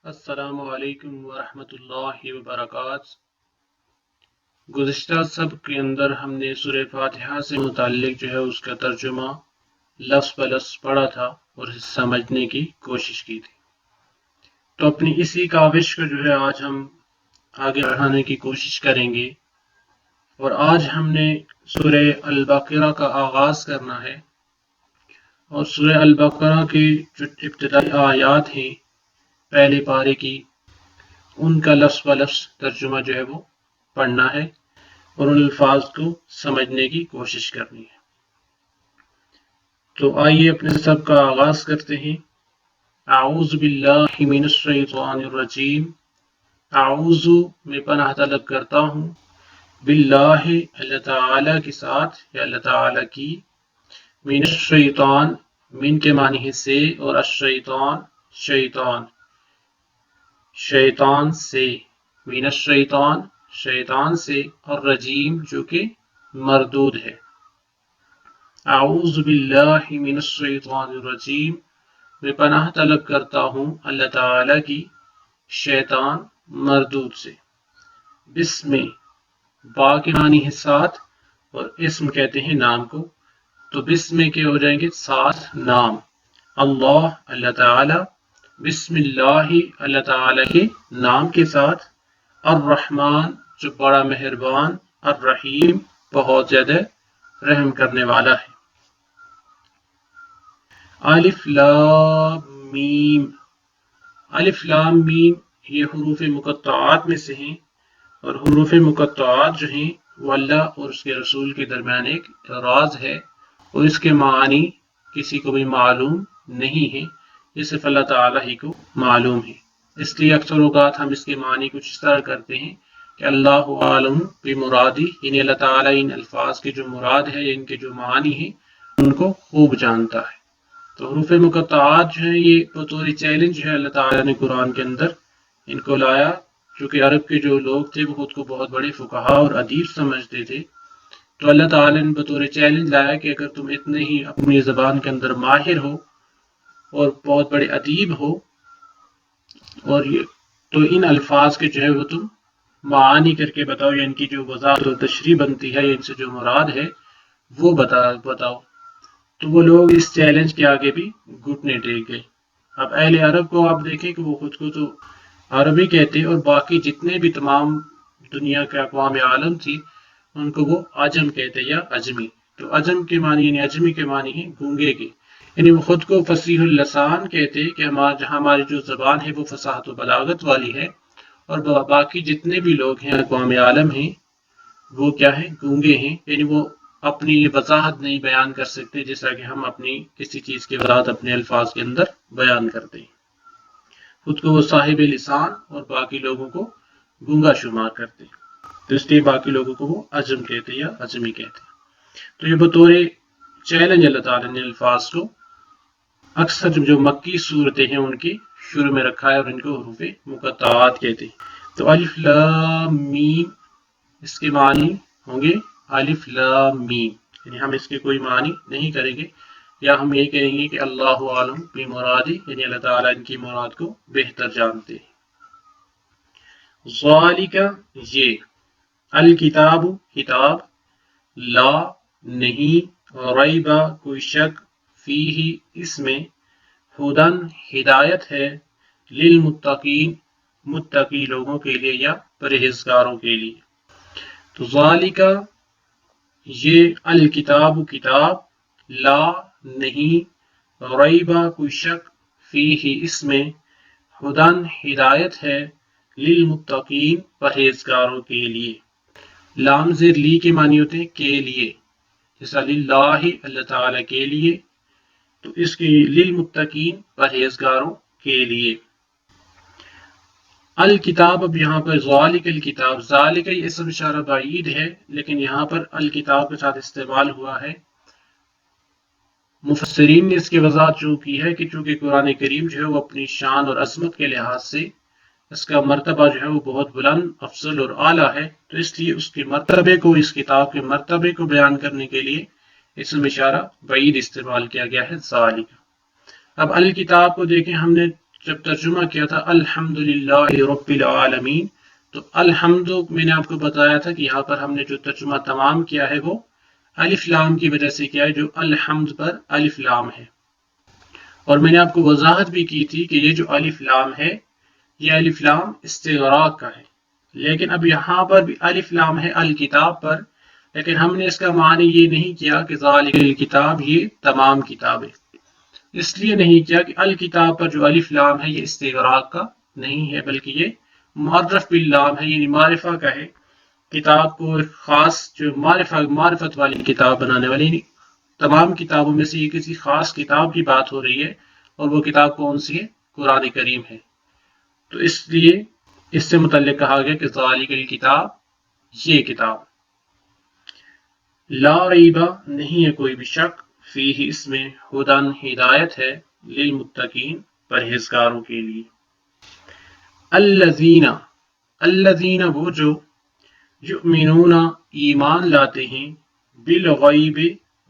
السلام علیکم ورحمۃ اللہ وبرکاتہ۔ گزشتہ سبق کے اندر ہم نے سورہ فاتحہ سے متعلق اس کا ترجمہ لفظ بلفظ پڑھا تھا اور اسے سمجھنے کی کوشش کی تھی۔ تو اپنی اسی کاوش کو آج ہم آگے بڑھانے کی کوشش کریں گے، اور آج ہم نے سورہ البقرہ کا آغاز کرنا ہے، اور سورہ البقرہ کی جو ابتدائی آیات ہیں پہلے پارے کی، ان کا لفظ بلفظ ترجمہ وہ پڑھنا ہے اور ان الفاظ کو سمجھنے کی کوشش کرنی ہے۔ تو آئیے اپنے سب کا آغاز کرتے ہیں۔ اعوذ باللہ من الشیطان الرجیم۔ اعوذ میں پناہ طلب کرتا ہوں، باللہ اللہ تعالی کے ساتھ یا اللہ تعالی کی، من الشیطان من کے معنی ہے سے، اور الشیطان شیطان سے، من الشیطان شیطان سے، اور رجیم جو کہ مردود ہے۔ اعوذ باللہ من الشیطان الرجیم، میں پناہ طلب کرتا ہوں اللہ تعالی کی شیطان مردود سے۔ بسم با کے معنی ہے ساتھ، اور اسم کہتے ہیں نام کو، تو بسم کے ہو جائیں گے ساتھ نام، اللہ تعالی، بسم اللہ اللہ تعالی کے نام کے ساتھ، الرحمن جو بڑا مہربان، الرحیم بہت زیادہ رحم کرنے والا ہے۔ الف لام میم، الف لام میم یہ حروف مقطعات میں سے ہیں، اور حروف مقطعات جو ہیں وہ اللہ اور اس کے رسول کے درمیان ایک راز ہے، اور اس کے معنی کسی کو بھی معلوم نہیں ہے، یہ صرف اللہ تعالیٰ ہی کو معلوم ہے۔ اس لیے اکثر اوقات ہم اس کے معنی کچھ اس طرح کرتے ہیں کہ اللہ عالم بمرادی، یعنی اللہ تعالیٰ ان الفاظ کی جو مراد ہے یا ان کے جو معنی ہیں ان کو خوب جانتا ہے۔ تو حروف مقطعات جو ہیں یہ بطور چیلنج اللہ تعالیٰ نے قرآن کے اندر ان کو لایا، چونکہ عرب کے جو لوگ تھے وہ خود کو بہت بڑے فقہا اور ادیب سمجھتے تھے، تو اللہ تعالیٰ نے بطور چیلنج لایا کہ اگر تم اتنے ہی اپنی زبان کے اندر ماہر ہو اور بہت بڑے ادیب ہو، اور تو ان الفاظ کے وہ تم معانی کر کے بتاؤ، یا ان کی جو وضاحت اور تشریح بنتی ہے یا ان سے جو مراد ہے وہ بتاؤ۔ تو وہ لوگ اس چیلنج کے آگے بھی گھٹنے ٹیک گئے۔ اب اہل عرب کو آپ دیکھیں کہ وہ خود کو تو عربی کہتے، اور باقی جتنے بھی تمام دنیا کے اقوام عالم تھی ان کو وہ عجم کہتے یا عجمی۔ تو عجم کے معنی یعنی عجمی کے معنی ہے گونگے کے، یعنی وہ خود کو فصیح اللسان کہتے کہ ہماری جو زبان ہے وہ فصاحت و بلاغت والی ہے، اور باقی جتنے بھی لوگ ہیں اقوام عالم ہیں وہ کیا ہے، گونگے ہیں، یعنی وہ اپنی وضاحت نہیں بیان کر سکتے جیسا کہ ہم اپنی کسی چیز کی وضاحت اپنے الفاظ کے اندر بیان کرتے ہیں۔ خود کو وہ صاحب لسان اور باقی لوگوں کو گونگا شمار کرتے ہیں، تو اس لیے باقی لوگوں کو وہ عجم کہتے یا عجمی کہتے ہیں۔ تو یہ بطور چیلنج اللہ تعالیٰ نے الفاظ کو اکثر جو مکی صورتیں ہیں ان کی شروع میں رکھا ہے، اور ان کو حروف مقطعات کہتے ہیں۔ تو الف لام میم اس کے معنی ہوں گے الف لام میم، یعنی ہم اس کے کوئی معنی نہیں کریں گے، یا ہم یہ کہیں گے کہ اللہ عالم بمرادی، یعنی اللہ تعالیٰ ان کی مراد کو بہتر جانتے ہیں۔ ذالک یہ، الکتاب کتاب، لا نہیں، ریبہ کوئی شک، فیہ اس میں، ہدن ہدایت ہے، للمتقین متقی لوگوں کے لیے یا پرہیزگاروں کے لیے۔ تو ذالک یہ، الکتاب کتاب، لا نہیں، ریبہ کوئی شک، فیہ اس میں، ہدن ہدایت ہے، للمتقین پرہیزگاروں کے لیے۔ لام زیر لی کے معنی ہوتے ہیں کے لیے، جیسا للہ اللہ تعالیٰ کے لیے، تو اس کی للمتقین پرہیزگاروں کے لیے۔ الکتاب، اب یہاں پر ذالک الکتاب، ذالک یہ اسم اشارہ بعید ہے، لیکن یہاں پر الکتاب کے ساتھ استعمال ہوا ہے۔ مفسرین نے اس کی وضاحت جو کی ہے کہ چونکہ قرآن کریم وہ اپنی شان اور عظمت کے لحاظ سے اس کا مرتبہ وہ بہت بلند، افضل اور اعلیٰ ہے، تو اس لیے اس کے مرتبے کو، اس کتاب کے مرتبے کو بیان کرنے کے لیے اسم اشارہ بعید استعمال کیا گیا ہے، ذالک۔ اب الکتاب کو دیکھیں، ہم نے جب ترجمہ کیا تھا الحمدللہ رب العالمین، تو الحمد میں نے آپ کو بتایا تھا کہ یہاں پر ہم نے جو ترجمہ تمام کیا ہے وہ الف لام کی وجہ سے کیا ہے، جو الحمد پر الف لام ہے۔ اور میں نے آپ کو وضاحت بھی کی تھی کہ یہ جو الف لام ہے یہ الف لام استغراق کا ہے، لیکن اب یہاں پر بھی الف لام ہے الکتاب پر، لیکن ہم نے اس کا معنی یہ نہیں کیا کہ ذالک الکتاب یہ تمام کتابیں، اس لیے نہیں کیا کہ الکتاب پر جو الف لام ہے یہ استغراق کا نہیں ہے، بلکہ یہ معرف باللام ہے، یعنی معرفہ کا ہے۔ کتاب کو ایک خاص جو معرفت والی کتاب بنانے والی، نہیں تمام کتابوں میں سے یہ کسی خاص کتاب کی بات ہو رہی ہے، اور وہ کتاب کون سی ہے؟ قرآن کریم ہے۔ تو اس لیے اس سے متعلق کہا گیا کہ ذالک الکتاب یہ کتاب، لا ریبہ نہیں ہے کوئی بھی شک، فیہ اس میں، ہدن ہدایت ہے، للمتقین پرہیزگاروں کے لیے۔ الذین وہ جو، یؤمنون ایمان لاتے ہیں، بالغیب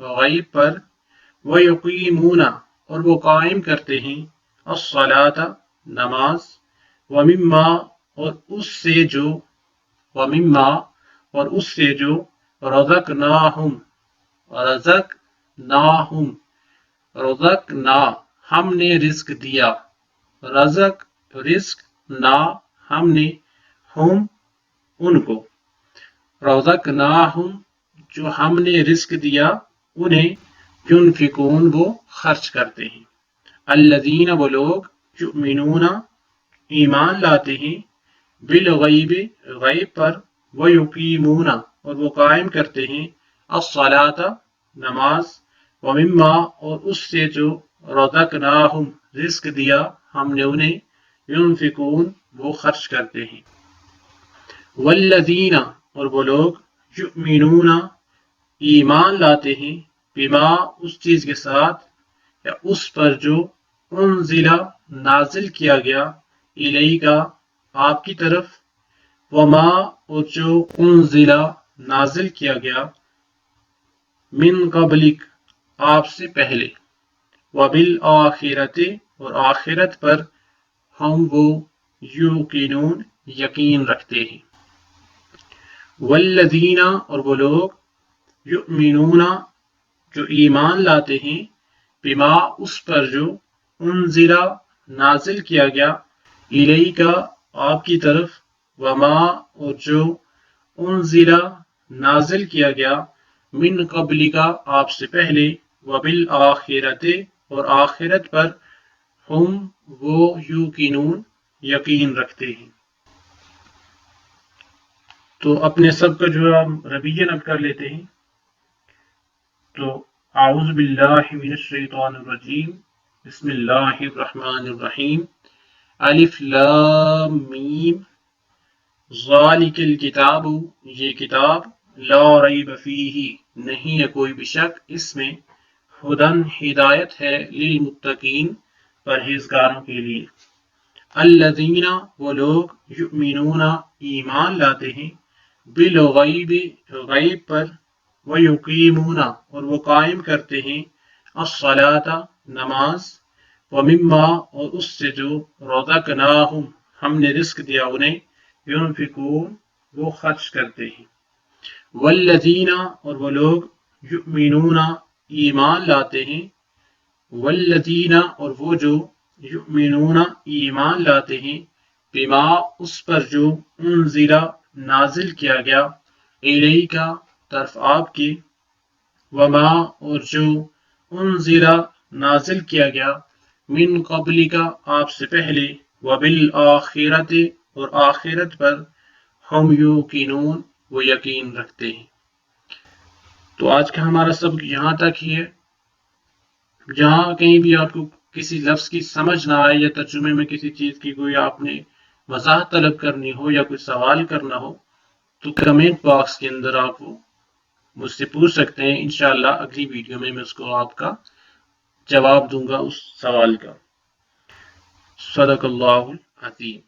غیب پر، ویقیمون اور وہ قائم کرتے ہیں، الصلاۃ نماز، ومما اور اس سے جو، ومما اور اس سے جو، رزقناہم رزقنا ہم نے رزق دیا، رزق نا ہم نے، ہم ان کو، رزقناہم جو ہم نے رزق دیا انہیں، ينفقون وہ خرچ کرتے ہیں، الذین وہ لوگ، یؤمنون ایمان لاتے ہیں، بالغیب غیب پر، ویقیمون اور وہ قائم کرتے ہیں، الصلاۃ نماز، ومما اور اس سے جو، رزقناہم رزق دیا ہم نے انہیں، ينفقون وہ خرچ کرتے ہیں۔ والذین اور وہ لوگ، یؤمنون ایمان لاتے ہیں، بما اس چیز کے ساتھ، یا اس پر جو، انزل نازل کیا گیا، الیک آپ کی طرف، وما اور جو، انزل نازل کیا گیا، من قبلک آپ سے پہلے، وبالآخرۃ اور آخرت پر، ہم وہ، یوقنون یقین رکھتے ہیں۔ والذین اور وہ لوگ، یؤمنون جو ایمان لاتے ہیں، بما اس پر جو، انزل نازل کیا گیا، الیک آپ کی طرف، وما اور جو، انزل نازل کیا گیا، من قبلک آپ سے پہلے، وبالآخرۃ اور آخرت پر، ہم وہ، یوقنون یقین رکھتے ہیں۔ تو اپنے سب کا جو ہم ریویژن اب کر لیتے ہیں۔ تو اعوذ باللہ من الشیطان الرجیم، بسم اللہ الرحمن الرحیم، الف لام میم، ذالک الکتاب یہ کتاب، لا ریب فیہ نہیں ہے کوئی بھی شک اس میں، ہدن ہدایت ہے، للمتقین پرہیزگاروں کے لیے۔ الذین وہ لوگ، یؤمنون ایمان لاتے ہیں، بالغیب غیب پر، ویقیمون اور وہ قائم کرتے ہیں، الصلاۃ نماز، ومما اور اس سے جو، رزقناہم ہم نے رزق دیا انہیں، ينفقون وہ خرچ کرتے ہیں۔ والذین اور وہ لوگ، یؤمنون ایمان لاتے ہیں، والذین اور وہ جو، یؤمنون ایمان لاتے ہیں، بما اس پر جو، انزل نازل کیا گیا، الیک طرف آپ کے، وما اور جو، انزل نازل کیا گیا، من قبلک آپ سے پہلے، وبالآخرۃ اور آخرت پر، ہم یوقنون وہ یقین رکھتے ہیں۔ تو آج کا ہمارا سبق یہاں تک ہی ہے۔ جہاں کہیں بھی آپ کو کسی لفظ کی سمجھ نہ آئے، یا ترجمے میں کسی چیز کی کوئی آپ نے وضاحت طلب کرنی ہو، یا کوئی سوال کرنا ہو، تو کمنٹ باکس کے اندر آپ وہ مجھ سے پوچھ سکتے ہیں، انشاءاللہ اگلی ویڈیو میں اس کو آپ کا جواب دوں گا اس سوال کا۔ صدق اللہ العظیم۔